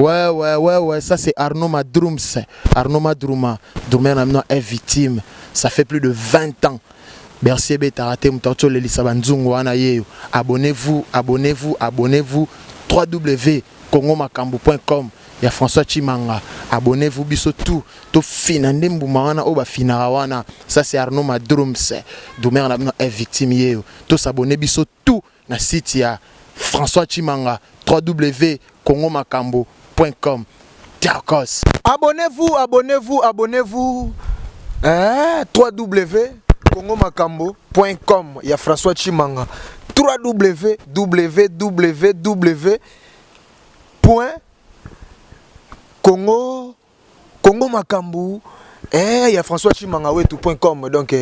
Ouais, ça c'est Arnaud Madroums. Arnaud Madrouma. Doumé maintenant est victime. Ça fait plus de 20 ans. Merci Betarate Moutarto Lelisa Banzungu Anaye. Abonnez-vous. www.congomakambo.com. Il y a François Chimanga. Abonnez-vous biso tout. To finande mbumana oba finarawana. Ça c'est Arnaud Madroums. Doumé maintenant est victime yeo. To s'abonner biso tout na site ya François Chimanga. www.congomakambo.com. Abonnez-vous. www.congomakambo.com. Il y a François Chimanga. www.congomakambo. Il y a François Chimanga wetu.com. Donc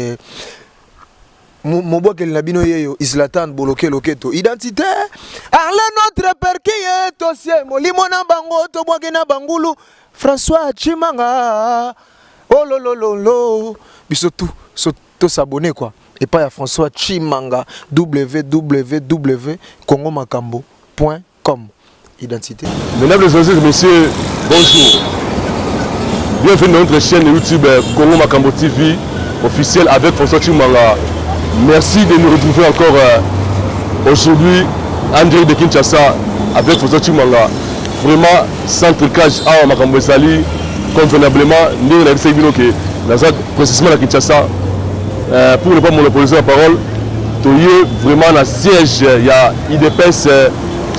mon bois qu'elle n'a bino yeyo Islatan boloke loketo identité arle notre père qui est aussi molimona bango to bois na bangulu François Chimanga oh lolo biso tout s'abonner quoi et pas à François Chimanga www.congomakambo.com identité. Mesdames et messieurs, bonjour. Bienvenue dans notre chaîne YouTube Congo Makambo TV officielle avec François Chimanga. Merci de nous retrouver encore aujourd'hui en direct de Kinshasa avec François Chimanga. Vraiment, sans trucage à Makambo Sali, convenablement, nous avons essayé de précisément à Kinshasa pour ne pas monopoliser la parole. Vraiment, dans le siège, il y a IDPS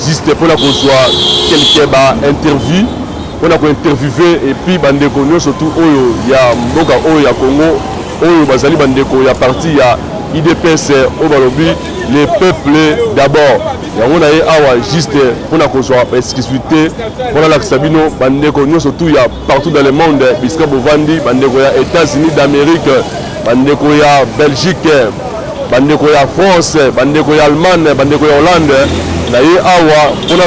juste pour qu'on soit quelques interviews, pour qu'on interviewé et puis surtout il y a Mboka, il y a Congo, il y a parti, il y a IDPS au Balobi, les peuples d'abord. On a juste pour qu'on soit exclusivité, pour la Sabino, surtout il y a partout dans le monde, puisque Bovandi, États-Unis d'Amérique, Belgique, France, Allemagne, Hollande, pour la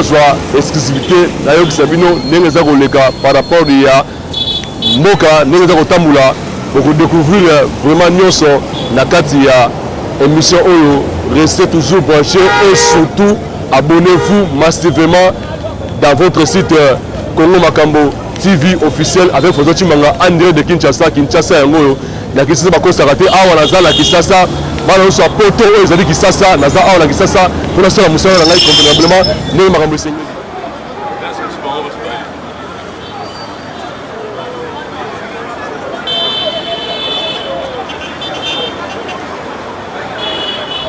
exclusivité, par rapport à Moka, pour découvrir vraiment Nyonso, Nakati ya émission Oyo, restez toujours branchés et surtout abonnez-vous massivement dans votre site Congo Makambo TV officiel avec François Chimanga en direct de Kinshasa yango na Kinshasa bakosa raté awa naza la Kinshasa bana so poto oyo ezali Kinshasa naza awa la Kinshasa pour la sola musala na ngai convenablement ne makambo sengi.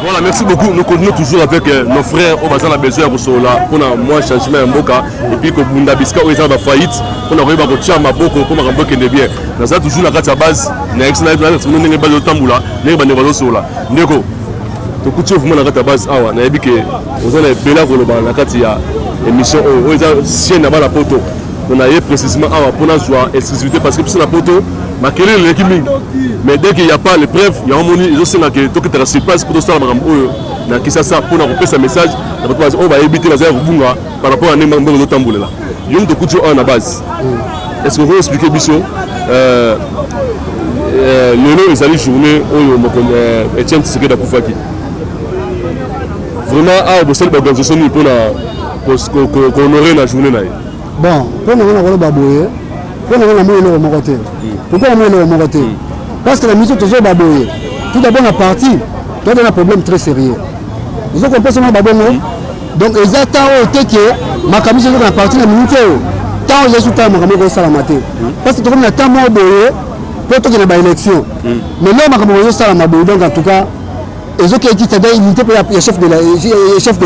Voilà, merci beaucoup. Nous continuons toujours avec nos frères au Bazar la besoin pour moi changement en Mboka et puis que Bundabiska au Bazar la faillite pour nous arriver à tirer ma boko pour me rendre bien. Nous avons toujours la carte base, na excellent na nous n'avons pas de tamboula, nous bande bazo sola. Ndeko. To kutu vraiment la carte base awa na yebike vous allez bela ko loba la carte ya émission au sien na la poto. On a précisément pour nous jouer exclusivité parce que sur la poto mais dès qu'il n'y a pas les preuves, il y a un moment où ils ont dit que tu as surpassé pour faire ça pour nous sa message, on va éviter la zéro par rapport à Neymar de Tamboula. Il y a une couture en la base. Est-ce que vous pouvez expliquer Bissot le nom des alliés journée où Etienne Tshisekedi Dakoufaki vraiment vous savez l'organisation pour honorer la journée. Bon, pour nous on a baboué. Pourquoi on a mis le Moroté? Pourquoi on a mis le Moroté? Parce que la mission est toujours babouée. Tout d'abord, la partie, tu as un problème très sérieux. Ils ont compris seulement baboué. Donc, exactement, ma camisole est dans la partie de la minute. Tant que je suis là, je vais salamate. Parce que tu as un temps mort pour que tu aies une élection. Mais là, je vais salamate. Donc, en tout cas, ils ont dit que c'est unité pour le chef de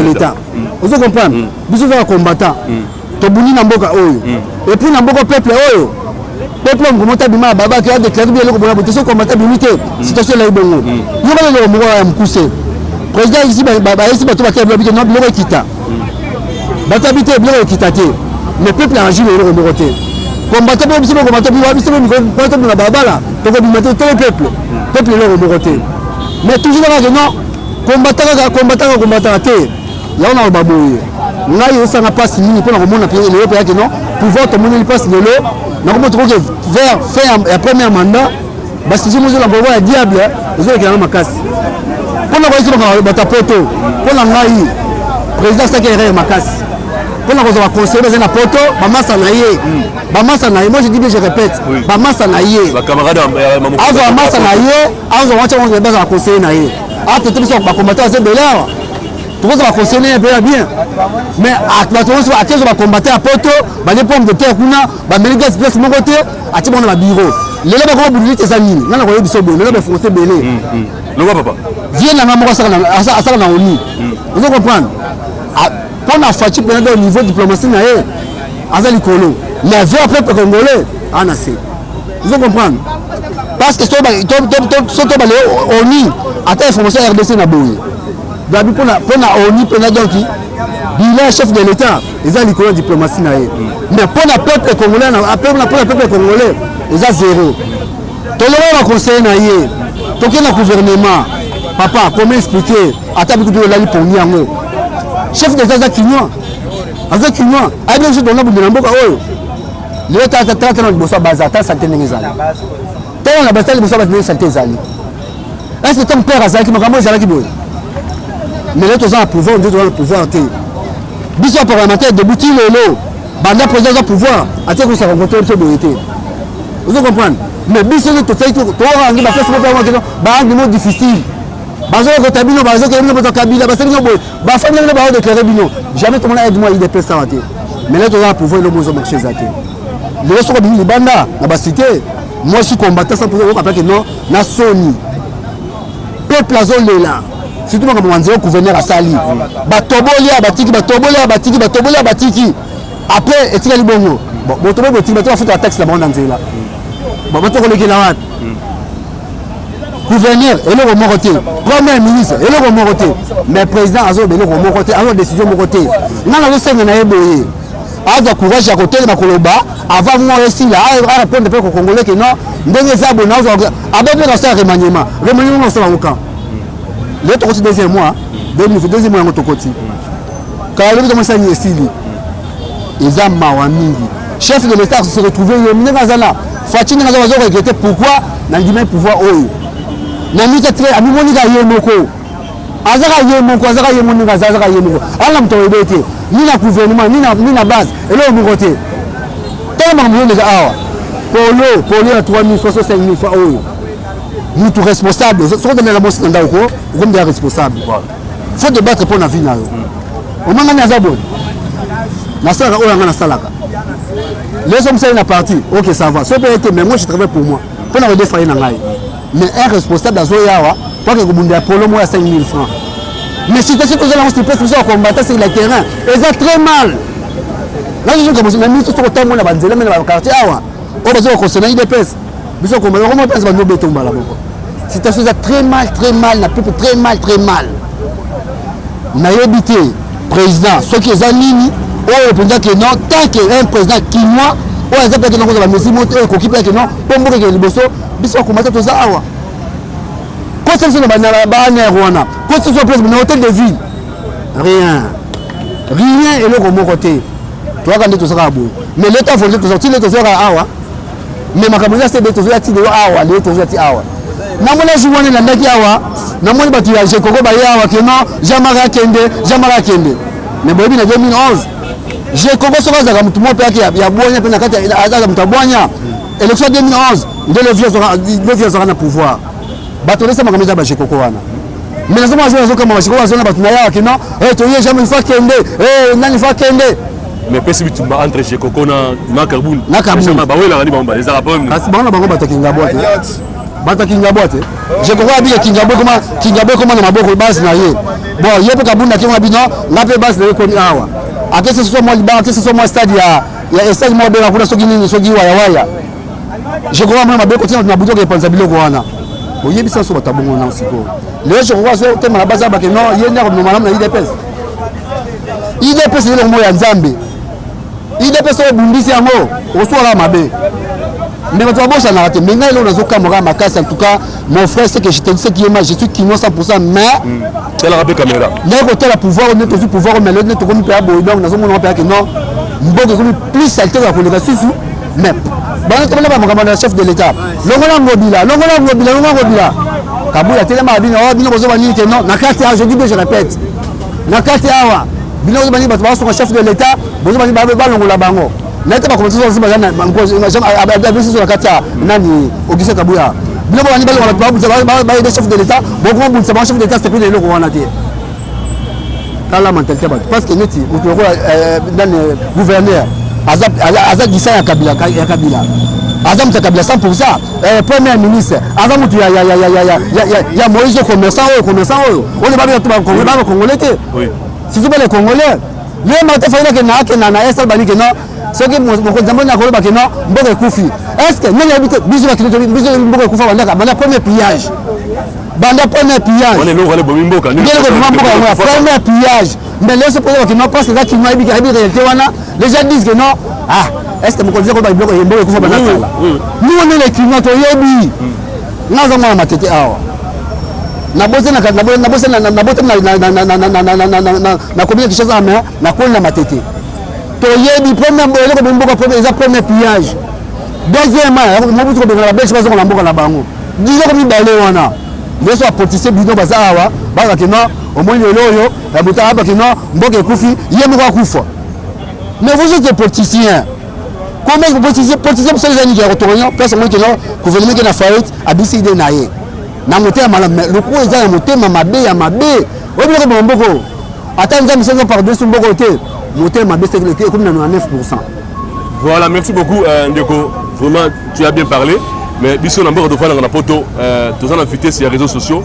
l'État. Vous comprenez? Vous êtes un combattant. Tobuni Namboka Oyo. Et puis Namboka peuple Oyo. Peuple Mkomota Bima Baba qui a déclaré bien le combattant combattant bimité. Situation là ibongo. Yo ba le moko ya mkuse. Président ici baba ici bato ba kebla bito no bloko kita. Bata bité bloko kita te. Le peuple a agi le moroté. Combattant bo biso combattant biwa biso bo combattant na baba là. To ko bimité tout le peuple. Peuple le moroté. Mais toujours là que non combattant te. Ya on a baboué. Là il y a passe mini pour la pays le pays non pouvoir tout le monde passe de l'eau na comme trouver vers faire la première mandat parce que si nous la pouvoir diable ils ont également ma casse pour la voiture bata poto pour la ngai président ça qui est ma casse Pour nous avoir conseillé dans un poto, Bamassa Naye. Bamassa Naye, moi je dis bien, je répète. Bamassa Naye. La camarade Azo Bamassa Naye, Azo Wancha, on va besoin de conseiller Naye. Ah, tu es un combattant assez de l'air. Tu vas conseiller un peu bien. Mais à 15 on va combattre à poto, les pommes de terre, les gaz place mon côté, à tout le monde bureau. Les gens vont bouger tes amis. Non, on va dire les gens vont foncer belé. Le papa. Viens dans la ça ça dans lit. Vous comprenez? Pour la fatigue au niveau diplomatie na yé, azali kolo. Mais vers peuple congolais, en assez. Vous comprenez? Parce que toi ONU, attends information RDC na boye. Dabi pour la ONU pour la donc bilan chef de l'État, ils ont l'école diplomatie na yé. Mais pour le peuple congolais, pour le peuple congolais, ils ont zéro. Tout le monde va conseiller na yé. Tout le gouvernement, papa, comment expliquer? Attends beaucoup de la pour niango. Chef de l'État Kinwa, avec Kinwa, a bien joué dans la boue de l'Amboka. L'État a traité dans le bossa bazata, santé n'exale. Tant la bataille de bossa bazata, santé zali. Est-ce que ton père a zali, mais zali qui boue? Mais l'État a un pouvoir, on doit le pouvoir. Bisous parlementaire de bouti le lot, banda président au pouvoir, à tel que ça rencontre le vérité. Vous comprenez? Mais bisous de tout ça, tout le monde a fait ce qu'on a des mots difficiles. Bazo ko tabino bazo ko no kabila basali no boy ba famille no ba déclarer bino jamais tout le monde aide moi il des pesa waté mais là tu vas pouvoir le mozo marché zaté le reste ko bini banda na ba cité moi je suis combattant sans pouvoir rappeler que non na soni peuple azole là surtout quand mwanzi au gouverneur asali ba toboli batiki après etika libongo bon to bo tiki ba futa taxe la bande nzela bon to ko lekela wat gouverneur, et le remorté, premier ministre, et le remorté, mais président a le remorté, a décision de côté. Nous avons fait un éboyé. A courage à côté de ma coloba, avant moi aussi là, à répondre de peuple congolais que non, des abonnés, avec le remaniement. Remaniement, c'est au camp. L'autre côté deuxième mois, deuxième mois, notre côté. Quand il a commencé à y essayer, ils ont mawamini. Chef de l'État se retrouvé, il y a une mazala. Fatine n'a pas regretté pourquoi, dans le pouvoir haut. Namita très ami monika yemoko azaka yemonika azaka yemoko ala mtoyebete ni na gouvernement ni na base et là au côté tellement millions de awa polo à 3000 5000 fois nous tout responsable so de la bosse ndako comme des responsables faut débattre pour la vie na yo o manga na zabo na sala o yanga na salaka les hommes c'est une partie OK ça va ça peut être mais moi je travaille pour moi pour la redéfaire na ngai. Mais un responsable d'Azoyawa, pas que vous avez polo moi à 5 000 francs. Mais si tu as un combattant sur le terrain, ils ont très mal. Là, je suis comme ça, même si tu as un la banzela, mais dans le quartier, on va se concernant des pèses. Mais on va comment penser que béton là. Situation très mal, la peuple très mal. On a habité président, ceux qui ont ligne, on peut que non, tant qu'un président qui moi, on a peut-être que la musique monte et qu'on que non, pour moi que le bosso. Bisous combattre tout ça awa. Construction de banane rwana. Construction place de hôtel de ville. Rien et le gros côté. Toi quand tout ça abo. Mais l'état faut tout sortir tout ça awa. Mais ma caméra c'est de tout ça ti de awa, le tout ça ti awa. Na mona jouane na ndaki awa. Na mona batu ya Jekoko ba awa que non, Jamara Kende. Mais bobi na 2011. Jekoko so kaza mtu mo peke ya bonya pe na kati aza mtu bonya. Élection 2011, le vieux sera dans le pouvoir. Bateau ça m'a remis à Bachekoko wana. Mais les hommes comme Bachekoko wana batunaya qui non, tu jamais une fois Kende, nani fois Kende. Mais possible tu entre Jekoko na Kaboul. Na Kaboul. Ba wela ni bamba les arabes. Kasi bana bango batakinga boîte. Batakinga boîte. Jekoko abi Kingabo comme na maboko base na ye. Bon, yepe Kaboul na kinga bino, na pe base na ko ni awa. Akese ce soit moi Liban, akese ce soit moi stade ya stade moi de la kuna soki nini soki waya. Je crois que je vais continuer à faire des responsabilités. Je vais faire des responsabilités. Les gens vont faire des responsabilités. Non, il y a des responsabilités. IDPS c'est le mot Nzambe. IDPS c'est le bundisi yango. Osola mabe. Mais tu vas ça n'arrête. Mais là on a zoka mora makasi en tout cas mon frère c'est que je te dis que je suis Kinwa 100% mais c'est la caméra. Là côté la pouvoir on est toujours pouvoir mais l'autre est comme père boy donc nous on père que non. Mbogo comme plus salté la coloration mais bon le chef de l'État. Longola Ngobila. Kabula tellement abino bino bozo bani que non nakati je dis bien je répète. Nakati awa bino bani bato ba son chef de l'état bozo bani ba longola bango n'était pas comme ça aussi bazana avec sur la kata nani Auguste Kabuya bino bani ba longola ba des chefs de l'état beaucoup bon chef de l'état c'est plus les loko wana te la mentalité parce que neti dans le gouverneur azab disa ya Kabila Azam Kabila 100%. Premier ministre, Azam ya Moïse commerçant. On est pas bien Congolais. Oui. Si tu veux les Congolais, les matin fait que na est bani que non, ce que mon zambo na koloba que non, mboka kufi. Est-ce que même habite biso biso mboka kufa banda premier pillage. On est là le bomimboka. Premier pillage. Mais là se pose que non parce que là qui m'a dit réalité wana, les gens disent que non. Ah, est-ce que mon conseiller va bloquer mboka kufa banda là. Nous on est les criminels to yebi. Nazo mwa matete awa. Na bosse na combien de choses à main na ko na matete. To yebi premier premier pillage. Deuxièmement, mo butu ko bengala bêche bazo na mboka na bango. Disons comme balé wana. Les soit politicien bidon bazawa baka kino au moins le loyo la butaba baka kino mboka kufi yemo kwa kufa. Mais vous êtes politicien. Comment vous politicien pour ces années qui retournent place moi que non gouvernement qui na faillite a décidé naé. Na moté mala le coup est à moté mabe ya mabe. O bi ko mboko. Attends nous sommes par dessus mboko té. Moté mabe c'est comme na 9%. Voilà, merci beaucoup Ndeko. Vraiment tu as bien parlé. Mais biso na mboko de fois dans la poto tous en invité sur les réseaux sociaux.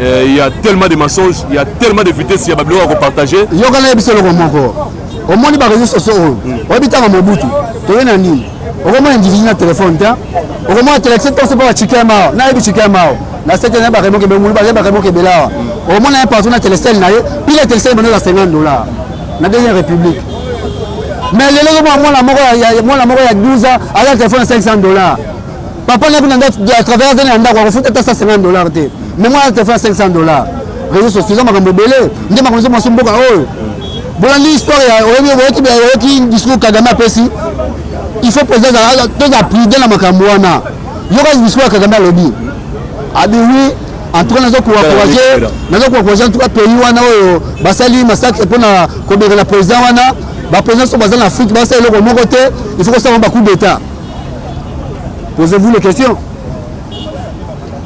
Il y a tellement de mensonges, il y a tellement de vitesse, il y a bablo à partager. Yo kana biso le romoko. Au moins les réseaux sociaux. O bita na mobutu. To yena nini? O comment individu na téléphone ta? O comment téléphone to se pas chikema. Na yebi chikema. Na sete na ba remo ke bengulu ba remo ke belawa. Au moins na partout na téléphone na ye. Puis la téléphone bano à $50. Na deuxième république. Mais les gens moi la moko ya 12 ans, avec téléphone $500. Papa n'a pas à travers des landes, on fout $150. Mais moi, je fais $500. Réseaux sociaux, je vais me belé. Je vais me faire un peu de bon, l'histoire, il y a un discours Kagame a précis. Il faut poser la pluie dans la Macambouana. Il y aura un discours Kagame a lobby. Ah oui, en tout cas, nous avons encouragé en tout cas pays wana basali massacre pour la président wana. La président sont basés en Afrique, basé le Congo côté, il faut que ça ait un coup d'état. Posez-vous les questions.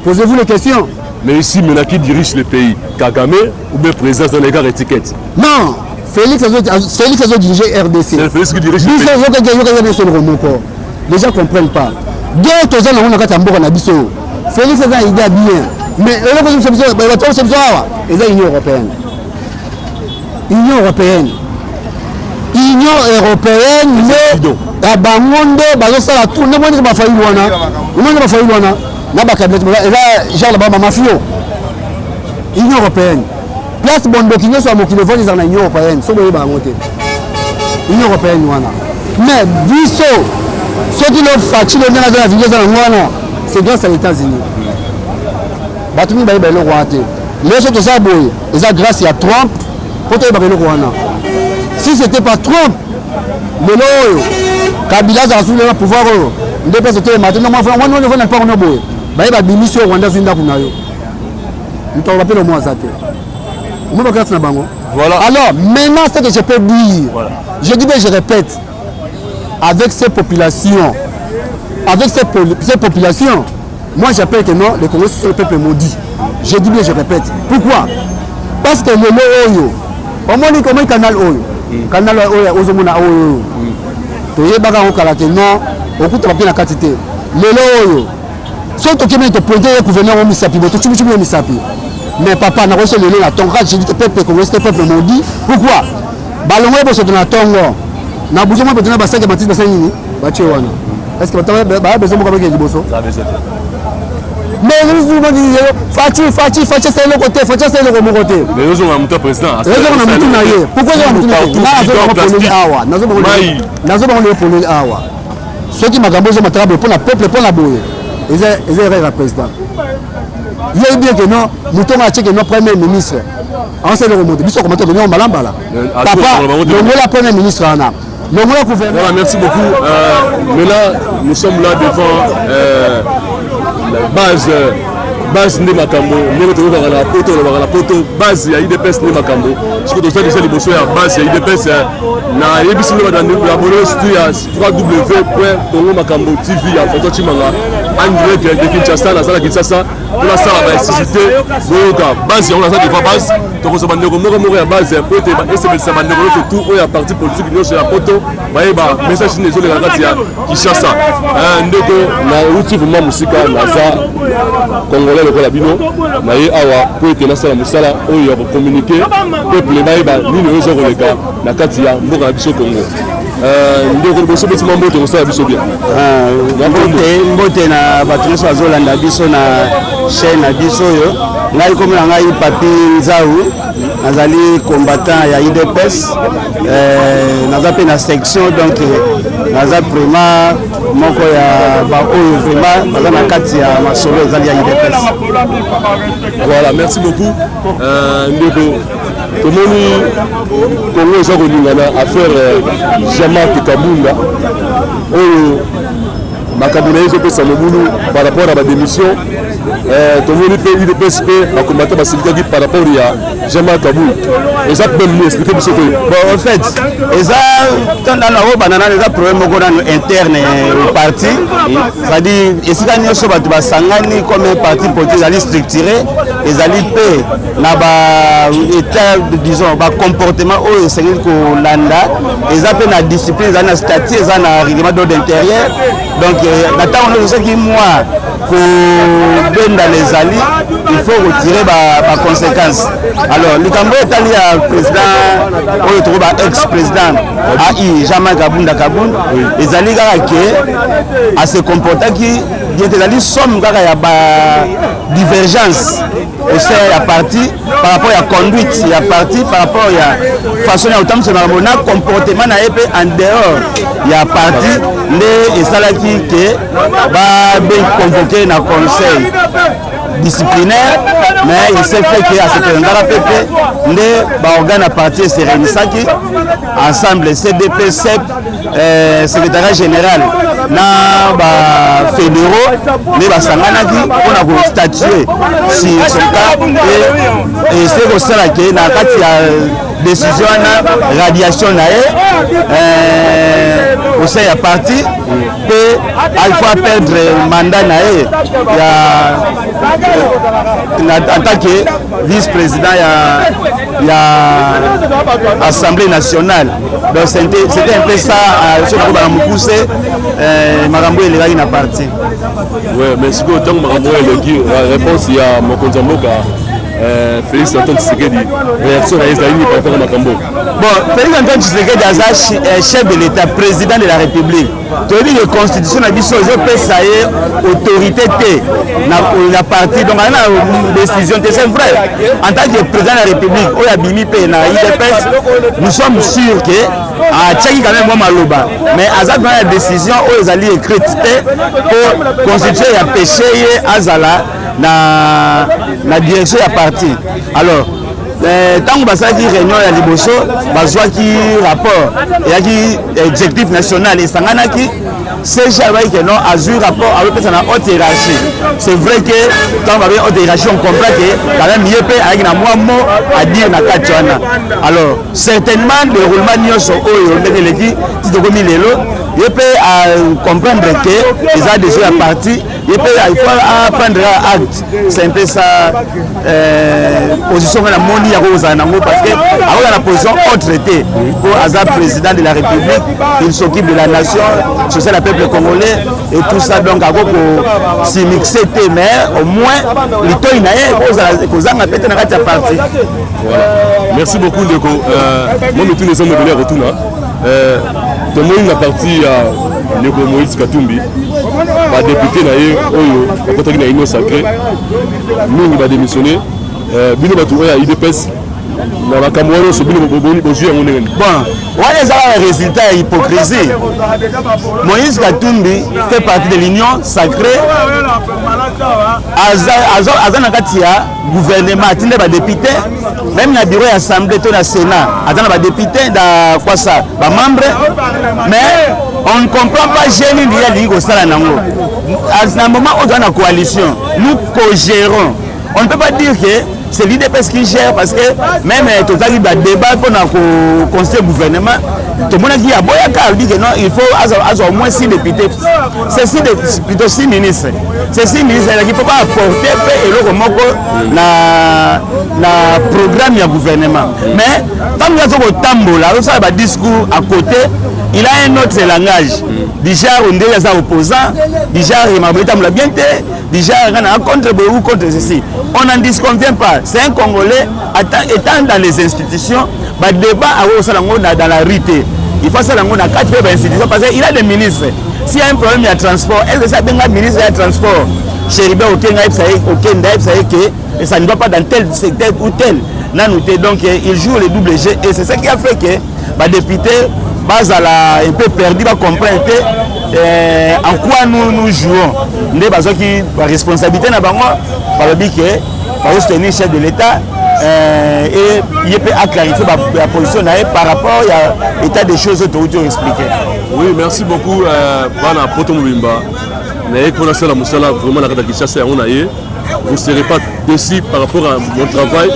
Posez-vous les questions. Mais ici, maintenant, qui dirige le pays? Kagame ou bien président dans les gars étiquettes? Non, Félix a dirigé RDC. C'est Félix qui dirige le pays. Les gens ne comprennent pas. D'autres gens ont un peu Félix a une idée bien. Mais l'Union européenne. Union européenne. Union européenne, mais à Bangondo, Bazosala, tout le monde va faire une Union européenne. Place Bondo qui soit mon kilophone, ils en ont Union européenne. Union européenne, mais Bisso, ceux qui l'ont fait, c'est grâce à les États-Unis. Les autres, ils ont grâce à Trump pour te si ce n'était pas Trump, le loyo, Kabila a soulevé le pouvoir, on ne peut pas se faire maintenant. On n'a pas un boy. Il y a des missions Rwanda Zinda Kunayo. Nous t'en rappelons au moins ça. Voilà. Alors, maintenant, ce que je peux dire, voilà. Je dis bien, je répète, avec ces populations, moi j'appelle que non, les Congolais sont le peuple maudit. Je dis bien, je répète. Pourquoi? Parce que le loyo, au moins, comment le canal oyo. Canal ozomona oyo to yebaka okalate non okuta papier na quantité lelo oyo so to kemé to pointer gouverneur au misapi to chuchu au misapi mais papa na reçu lelo la tonga je dis peuple congolais peuple maudit pourquoi balongo ebo so na tongo na buzo mo betona basaka matisi basani ba che wana est-ce que ba besoin mo kabeke liboso ça besoin mais nous vous dit Fati c'est le côté c'est le côté mais nous on a monté président pourquoi on a ceux qui magambo zo matrabe pour la peuple pour la boye ils est président il y a bien que non mouton a checké notre premier ministre on s'est remonté biso comment on malamba là papa le la premier ministre ana le gouvernement. Voilà, merci beaucoup. Maintenant nous sommes là devant la base base nde makambo ndenge tozokaka na poto olobaka na poto base ya idps nde makambo soki tozali deja liboso ya base ya idps na yebisi bino ya bololo surtout ya www.congomakambo tv ya François Tshimanga en direct de Kinshasa nazala Kinshasa mpona sala bainstituté boyoka base yango naza defa base tokosa bandeko moko ya base po ete esebelisa bandeko nyonso tout oyo ya parti politique nyonso ya poto bayeba message nini ezoleka kati ya Kinshasa ndeko na uti vraiment mosika naza congolais lokola bino na ye awa po ete nasala mosala oyo ya kokommunike peuple bayeba nini oyo ezokoleka na kati ya mboka na biso Congo ndeko liboso betima mbote kosala biso bien mbote na bato nyonso bazolanda biso na chaîne na biso oyo ngai komi na ngai Papi Nzau nazali combattant ya IDPS naza mpe na section donc naza vraiment moko ya baoyo vraiment baza na kati ya masolo ezali ya IDPS. Voilà, merci beaucoup ndeko tomoni Congo eza kolingana affaire Jean-Marc Kabunda oyo makambo na ye ezopesa mobulu par rapport à badémission tomoni mpe UDPS mpe bakombata basilikaki par rapport ya Jean-Marc Kabunda eza même ni expliqué biso te bon en fait eza tandana oyo banana eza problème moko nano interne au parti c'est-à-dire esika nyonso bato basangani comme un parti politique ezali structuré ezali mpe na baétat disons bacomportement oyo esengeli kolanda eza mpe na discipline ezali na statut eza na règlement d'ordre intérieur donc na ntango nyonso soki moi kobenda ezali il faut retirer baconséquence alors likambo etali ya président oyo toko ba ex-président ai Jean-Marc Kabunda ezali kaka ke ase comportaki bien ezali somme kaka ya divergence au sein ya parti par rapport à conduite ya parti par rapport à façon ya otambusa makambo na comportement na ye mpe en dehors ya parti nde esalaki ke babe convoqué na conseil disciplinaire mais il s'est fait que à ce président pété nde baorgane à parti se réunissaki ensemble CDP CEP secrétariat général na ba fédéraux nde basanganaki mpona kostatuer si son cas et c'est kosala ke na kati ya décision na radiation na ye au sein ya parti pe alfa perdre mandat na ye en tant que vice-président ya Assemblée nationale. Donc c'était un peu ça ce qu'on va me pousser makambo elekaki na parti. Ouais, mais ce que tant makambo eleki réponse ya mokonzi mboka Félix Antoine Tshisekedi réaction à Isaïe par rapport à Makambo. Bon, Félix Antoine Tshisekedi est chef de l'État, président de la République. Tu dis que la constitution a dit que ça y autorité la partie donc on a une décision c'est vrai. En tant que président de la République, on a bimi pe na IDPS, nous sommes sûrs que à Tchaki quand même maloba. Mais à ça la décision où ils allaient écrire pour constituer un péché azala na direction ya parti. Alors tant que basalaki réunion ya liboso bazwaki rapport eyaki objectif national esanganaki CG abai que non azui rapport avec ça na haute hiérarchie. C'est vrai que quand on avait haute hiérarchie on comprend que quand même yepé avec na moi mot à dire na kachwana. Alors certainement le roulement nyonso oyo ndenge leki titokomi lelo yepé à comprendre que ils a déjà parti yepé il faut prendre acte. C'est un peu ça position la moni ya koza nango parce que avec la position autre traité pour Azar président de la République il s'occupe de la nation c'est le peuple congolais et tout ça donc à ko si mixé mais au moins lito inaye kozanga pete na kati ya parti. Voilà. Merci beaucoup Ndeko. Moi nous tous les hommes de venir retourner. Tout le monde la partie Ndeko Moïse Katumbi ba député na ye oyo bakotaki na union sacrée mingi ba démissionner bino batu oya IDPS na makambo wana so bino bozwi yango ndenge bon wana eza un résultat ya hypocrisie. Moïse Katumbi fait partie de l'union sacrée aza na kati ya gouvernement atinde ba député même na bureau ya assemblée to na sénat aza na ba député da quoi ça ba membre mais on ne comprend pas génie ni ya lingo sala nango à un moment où on a une coalition, nous co-gérons. On ne peut pas dire que c'est l'IDPS qui gère parce que même tout à l'heure, débat pour le conseil gouvernement, tout le monde dit que non, il faut au moins 6 députés. C'est plutôt 6 ministres. C'est 6 ministres qui ne peuvent pas apporter le programme du gouvernement. Mais quand nous avons un tambour, un discours à côté, il a un autre langage. Déjà, on est des opposants, déjà, il a bien été, déjà, on a contre ou contre ceci. On n'en disconvient pas. C'est un Congolais, étant dans les institutions, le débat dans la rue. Il faut ça dans 4 institutions parce qu'il a des ministres. S'il y a un problème de transport, est-ce que ça bien un ministre de transport Chéribé, et ça ne va pas dans tel secteur ou tel. Donc, il joue le double jeu et c'est ça qui a fait que les députés un peu perdu, va comprendre en quoi nous jouons. Nous avons la responsabilité dans le soutenir le chef de l'État et il peut clarifier la position par rapport à l'état des choses que tu as expliqué. Oui, merci beaucoup. Bana Poto Mouimba. Vraiment, vous ne serez pas déçus par rapport à mon travail.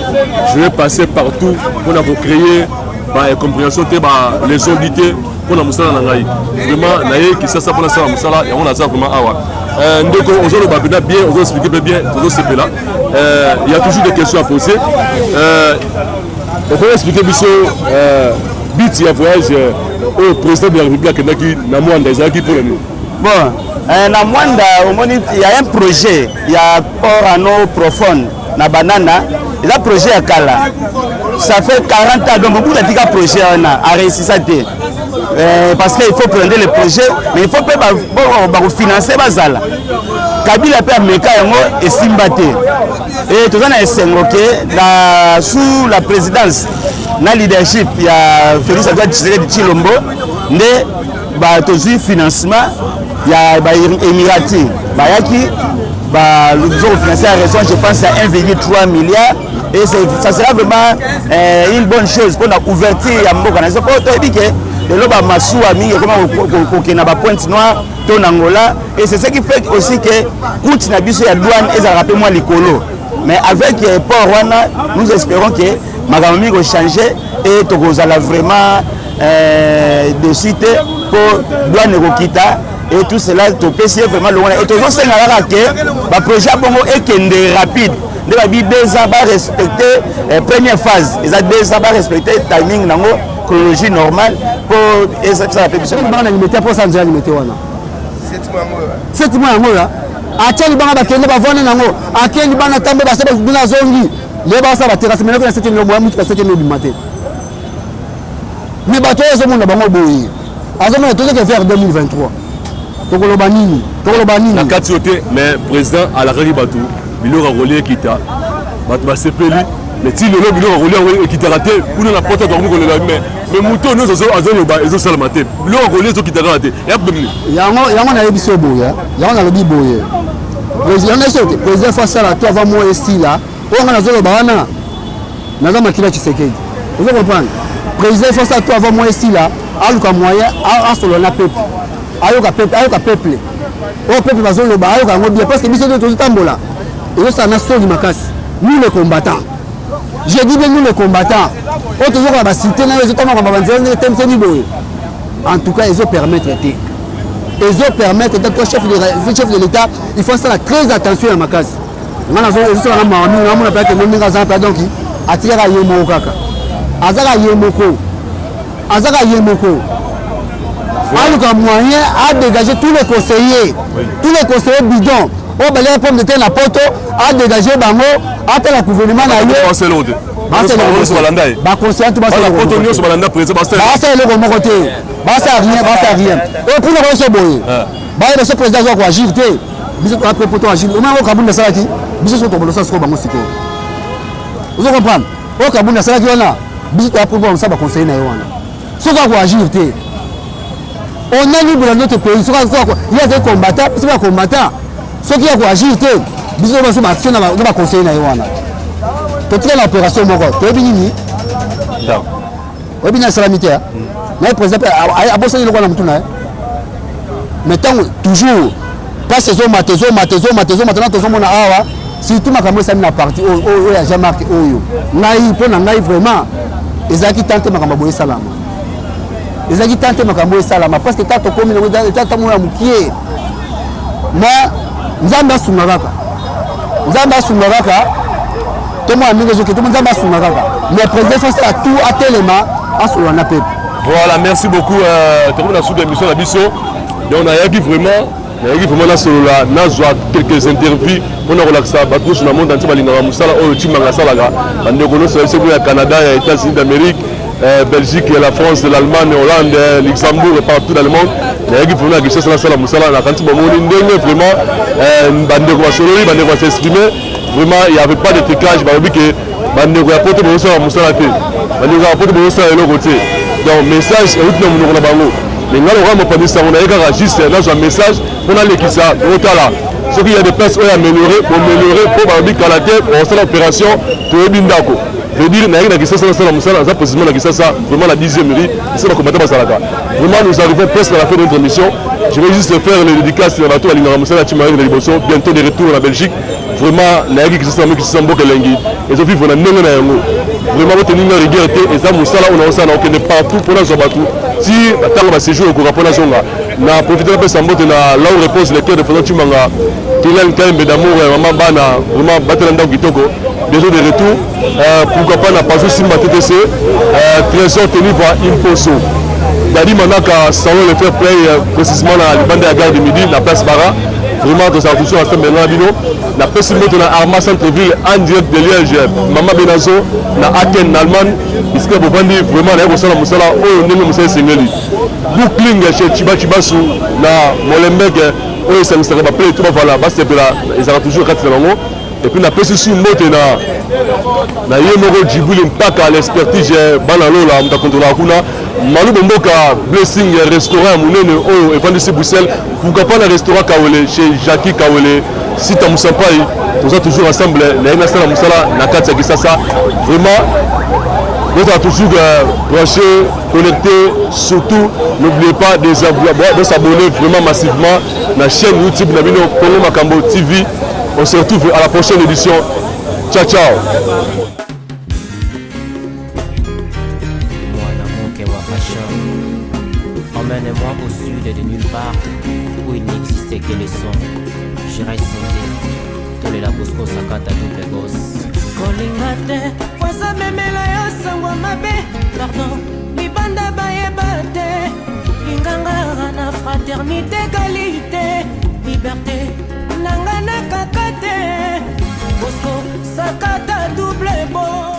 Je vais passer partout pour créer la compréhension les audités pour la Moussala Nangaï. Vraiment, naïe qui ça pour la Moussala et on a ça vraiment awa. Donc on a le babina bien, on a expliqué bien, on a là. Il y a toujours des questions à poser. On peut expliquer bisous bit ya voyage au président de la République qui na Mwanda ezaki pour nous. Bon, na Mwanda il y a un projet, il y a port anneau profond na banana, il y a un projet à Kala. Ça fait 40 ans donc beaucoup de projets à réussir ça. Parce qu'il faut prendre le projet, mais il faut pas financer Bazala. Kabila peut mettre et Simbate. Et tout ça est sous la présidence, dans le leadership, il y a Félix Antoine Tshisekedi Tshilombo, il y a financement, il y a Émirati, nous avons financé à raison, je pense, à 1,3 milliard. Et ça sera vraiment une bonne chose pour l'ouverture à Mboka. C'est pour te dire que le loba massou ami comment na ba pointe noire ton Angola et c'est ce qui fait aussi que coûte na biso ya douane et ça rappelle moi likolo. Mais avec port wana nous espérons que makamami va changer et tokozala vraiment de cité pour douane kokita et tout cela to pesier vraiment le et toujours c'est ngala que ba projet bongo et kende rapide. De la vie 2 ans va respecter première phase. Ils ont 2 ans va respecter timing nango chronologie normale pour et ça la pétition. On a limité pour ça déjà limité wana. 7 mois ngo là. Acha libanga ba kende ba vona nango. Akeli bana tambe ba sebe bina zongi. Les ba sa ba terrasse mais na 7 mois mutu 7 mois du matin. Mais ba to eso mona bango boyi. Azoma to que faire 2023. Tokoloba nini? Na katioté mais président à la Ribatu biloko ya kolia ekita bato basepeli mais ti lelo biloko ya kolia ekitaka te kuna na poto tokomi kolela mais moto nyonso azoloba ezosalama te biloko ya kolia ezokitaka te yango nayebi so boye yango nalobi boye président fa asala to ava mo estila oyo nga nazoloba wana naza makila Tshisekedi ozo comprendre président fa asala to ava mo estila aluka moyen asolo na peuple ayoka peuple oyo peuple bazoloba ayoka yango bien parce que biso to tozotambola et ça n'a pas de makasi. Nous les combattants. Je dis bien nous les combattants. Autres va citer les autres en tout cas, ils ont permettre de ils ont permettre d'être chef de l'État. Il faut faire très attention à makasi. On a donc attirer à Yemoko kaka. Azaka Yemoko. Alors moyen à dégager tous les conseillers bidons. On va les pommes de terre la poto à dégager bango à la gouvernement na yo ba conscient tout ba ça poto nyo so balanda président ba ça le bon côté ba ça rien et pour le se boye ba le ce président zo ko agir te biso ko après poto agir o ma ko kabunda sala ki biso so to bolosa so bango siko vous comprenez o kabunda sala ki wana biso to après bon ça ba conseiller na yo wana so ko agir te on est libre dans notre pays so ko il y a des combattants c'est pas combattants ceux qui ont agi, ils ont fait action dans le conseil. Tout est l'opération Moko. Tu es venu ni? Non. Tu es venu à Salamité. Mais le président a bossé le roi dans le. Mais toujours, place ezomata tozomona awa surtout makambo esali na parti oyo ya Jean-Marc oyo ngai mpo na ngai vraiment ezalaki tante makambo boye esalama ezalaki tante makambo esalama parce que ta tokomi na tata moya mokie ma nzambe asunga kaka tomona mingi ezoki tomo nzambe asunga kaka mais président ça c'est tout atelema asolola na pepe. Voilà, merci beaucoup. Tokomi na suite émission na biso donc on a yaki vraiment na solola nazwa quelques interviews mpona kolakisa bato nyonso na monde entier balingaka mosala oyo timanga asalaka bandeko nyonso eseko ya Canada ya États-Unis d'Amérique Belgique, la France, l'Allemagne, Hollande, Luxembourg et partout dans le monde. Il y a vraiment quelque chose à la moussala, on a quand même vraiment bandeko basololi, bandeko s'exprimer. Vraiment, il n'y avait pas de trucage, bandeko ya porte boso la moussala te. Bandeko ya porte boso la côté. Donc message et autre monde na bango. Les gens ont pas dit ça, on a également juste un message on a l'équipe ça là. Ce qu'il y a des places à améliorer pour bandeko à la tête pour cette opération pour bindako. Je veux dire, vraiment la 10e rue, c'est vraiment nous arrivons presque à la fin de notre mission. Je vais juste faire les dédicaces à la bientôt de retour en Belgique. Vraiment, la qui s'est et je vis vraiment votre ligne de rigueur et ça, on a partout pour nous partout. Si attends ma séjour au Rapport Zonga, na profiter de ça, là où repose le cœur de Fondation Chimanga, qui a un thème d'amour, maman Bana, vraiment Batalanda Kitoko, déjà de retour. Pourquoi pas n'a pas aussi ma TTC, trésor tenu par Imposo. Dadi Manaka, ça va le faire play précisément dans la bande de la gare de midi, la place Bara. Vraiment, que ça a touché à ce moment-là. La personne qui est dans Arma Centre-Ville, en direct de Liège, Maman Benazo, dans Aken, en Allemagne, puisque vous pouvez vraiment aller au Sala Moussala, où on est au Moussala Sengeli. Bookling chez Chibachibasu, dans Molenbeek, où ça ne serait pas prêt, tout va voilà, c'est que là, ils auront toujours 4 langues. Et puis, la personne qui est dans Yemoro Djibouli, Mpaka, à l'expertise, Banalo, là, on a contrôlé la Kuna. Malou Bomboka, Blessing, restaurant, Mounene, oh, et Vandissé Bruxelles, pourquoi pas le restaurant Kawele, chez Jackie Kawele, si tu as Moussampaï, nous sommes toujours ensemble, les Nasa Moussala, Nakatsa Kisasa, vraiment, nous sommes toujours branchés, connectés, surtout, n'oubliez pas de s'abonner vraiment massivement à la chaîne YouTube Nabino Congo Makambo TV. On se retrouve à la prochaine édition. Ciao, ciao. Emmène-moi au sud de nulle part où il n'existait que les sons. J'irai sauter tous les labosco sakata double gosse. Kolingate, voisin memela yo sangwa mabe. Pardon, libanda baebate. Linganga na fraternité, égalité, liberté. Nangana kakate. Bosco sakata double boss.